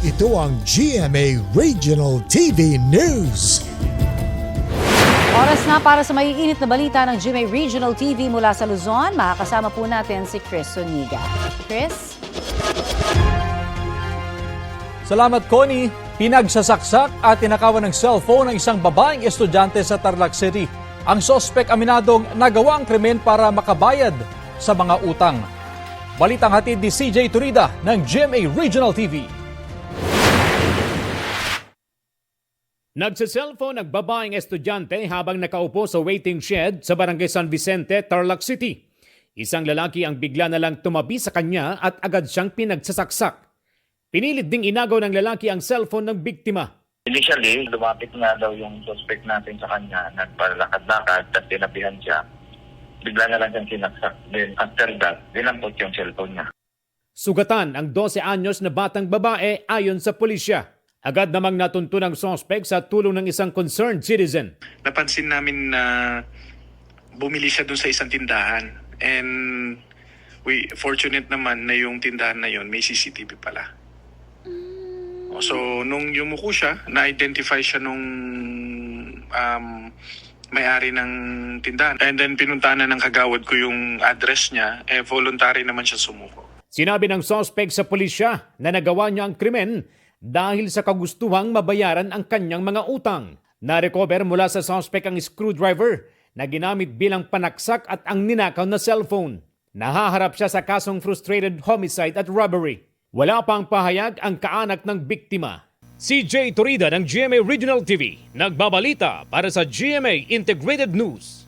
Ito ang GMA Regional TV News. Oras na para sa maiinit na balita ng GMA Regional TV mula sa Luzon. Makakasama po natin si Chris Zuniga. Chris? Salamat, Connie. Pinagsasaksak at tinakawan ng cellphone ng isang babaeng estudyante sa Tarlac City. Ang sospek aminadong nagawa ang krimen para makabayad sa mga utang. Balitang hatid ni CJ Turida ng GMA Regional TV. Nagsa-cellphone ang babaeng estudyante habang nakaupo sa waiting shed sa Barangay San Vicente, Tarlac City. Isang lalaki ang bigla na lang tumabi sa kanya at agad siyang pinagsasaksak. Pinilit ding inagaw ng lalaki ang cellphone ng biktima. Initially, lumapit nga daw yung suspect natin sa kanya, nagpalakad-lakad, at tinabihan siya. Bigla na lang siyang sinaksak. Then after that, dinampot yung cellphone niya. Sugatan ang 12 anyos na batang babae ayon sa pulisya. Agad namang natunto ng suspect sa tulong ng isang concerned citizen. Napansin namin na bumili siya dun sa isang tindahan. And fortunate naman na yung tindahan na yon may CCTV pala. So, nung yumuko siya, na-identify siya nung may-ari ng tindahan. And then pinuntahan na ng kagawad ko yung address niya, voluntary naman siya sumuko. Sinabi ng suspect sa pulisya na nagawa niya ang krimen dahil sa kagustuhang mabayaran ang kanyang mga utang. Na-recover mula sa suspect ang screwdriver na ginamit bilang panaksak at ang ninakaw na cellphone. Nahaharap siya sa kasong frustrated homicide at robbery. Wala pang pahayag ang kaanak ng biktima. CJ Turida ng GMA Regional TV, nagbabalita para sa GMA Integrated News.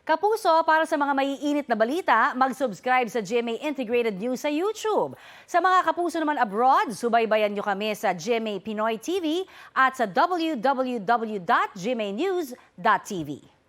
Kapuso, para sa mga maiinit na balita, mag-subscribe sa GMA Integrated News sa YouTube. Sa mga kapuso naman abroad, subaybayan nyo kami sa GMA Pinoy TV at sa www.gmanews.tv.